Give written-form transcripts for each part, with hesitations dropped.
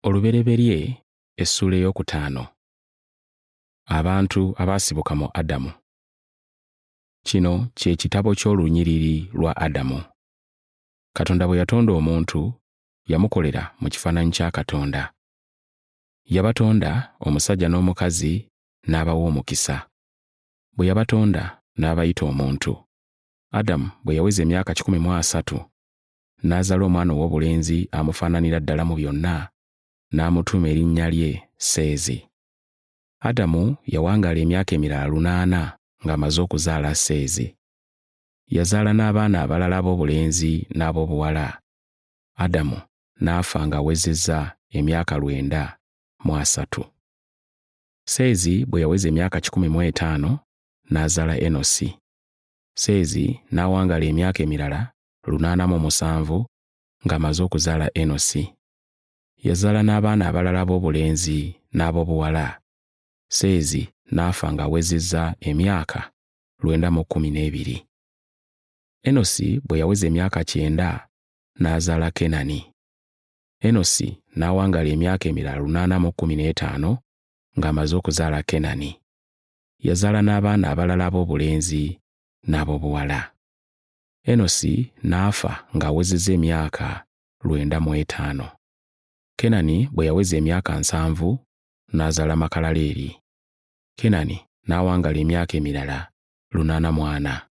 Olubereberye essula ey'okutaano. Abantu abaasibuka mu Adamu. Kino kye kitabo ky'olunyiriri lwa Adamu. Katonda bwe yatonda omuntu, yamukolera mu kifaananyi kya Katonda. Yabatonda omusajja n'omukazi n'abawa omukisa. Bwe yabatonda n'abayita omuntu. Adamu bwe yaweza emyaka 130, n'azaala omwana ow'obulenzi amufaananira ddala mu byonna, n'amutuuma erinnya lye Seezi. Adamu yawangaala emyaka emirala 800 ng'amaze okuzaala Seezi. Yazaala n'abaana abalala ab'obulenzi n'ab'obuwala. Adamu n'afa ng'awezezza emyaka 930. Seezi bwe yaweza emyaka 15 n'azaala Enosi. Seezi n'awangaala emyaka emirala 870 ng'amaze okuzaala Enosi. Yazaala n'abaana abalala ab'obulenzi n'ab'obuwala. Seezi n'afa ng'awezezza emyaka 912. Enosi bwe yaweza emyaka 9 n'azaala Kenani. Enosi n'awangaala emyaka emirala 815 ng'amaze okuzaala Kenani. Yazaala n'abaana abalala ab'obulenzi n'ab'obuwala. Enosi n'afa ng'awezezza emyaka 905. Kenani bwe yaweza emyaka 7 n'azaala Makalaleri. Kenani n'awangaala emyaka emirala 840.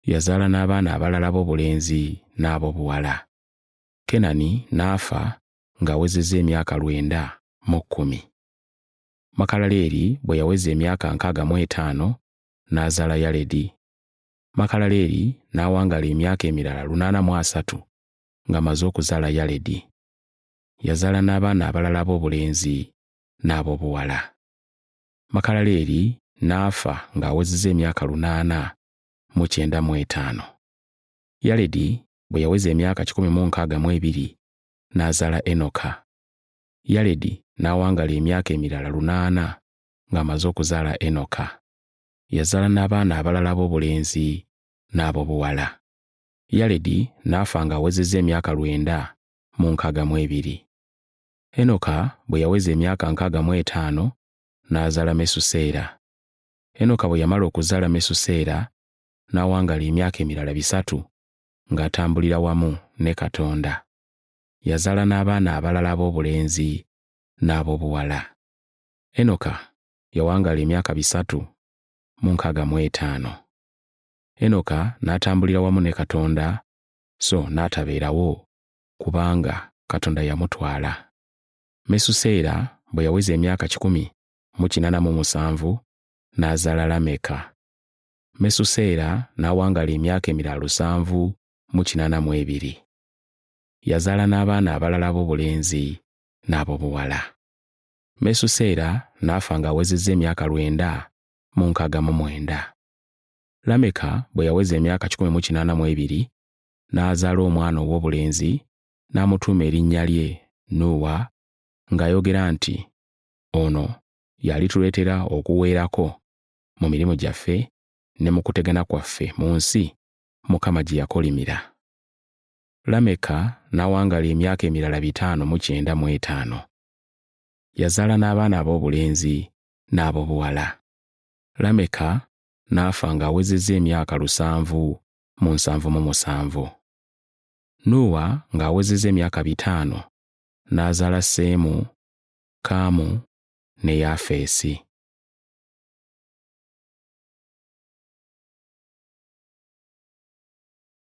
Yazaala n'abaana abalala ab'obulenzi n'ab'obuwala. Kenani n'afa ng'awezezza emyaka 910. Makalaleri bwe yaweza emyaka 65 n'azaala Yaledi. Makalaleri n'awangaala emyaka emirala 830 ng'amaze okuzaala Yaledi. Yazaala n'abaana abalala ab'obulenzi n'ab'obuwala. Makalaleri n'afa ng'awezezza emyaka 895. Yaledi bwe yaweza emyaka 162 n'azaala Enoka. Yaledi n'awangaala emyaka emirala 800 ng'amaze okuzaala Enoka. Yazaala n'abaana abalala ab'obulenzi n'ab'obuwala. Yaledi n'afa ng'awezezza emyaka 962. Enoka bwe yaweza emyaka 65 n'azaala Mesuseera. Enoka bwe yamala okuzaala Mesuseera n'awangaala emyaka emirala 3 ng'atambulira wamu ne Katonda. Yazaala n'abaana abalala ab'obulenzi n'ab'obuwala. Enoka yawangaala emyaka 365. Enoka n'atambulira wamu ne Katonda, so n'atabeerawo kubanga Katonda yamutwala. Mesuseera bwe yaweza emyaka 187 n'azaala Lameka. Mesuseera n'awangaala emyaka emirala 782. Yazaala n'abaana abalala ab'obulenzi n'ab'obuwala. Mesuseera n'afa ng'awezezza emyaka 969. Lameka bwe yaweza emyaka 182 n'azaala omwana ow'obulenzi n'amutuuma erinnya lye Nuuwa, ng'ayogera nti, ono yalituleetera okuweerako mu mirimu gyaffe ne mu kutegana kwaffe mu nsi Mukama gye yakolimira. Lameka n'awangaala emyaka emirala 595. Yazaala n'abaana ab'obulenzi n'ab'obuwala. Lameka n'afa ng'awezezza emyaka 777. Nuuwa ng'awezezza emyaka 5 n'azaala Seemu, Kaamu ne Yafeesi.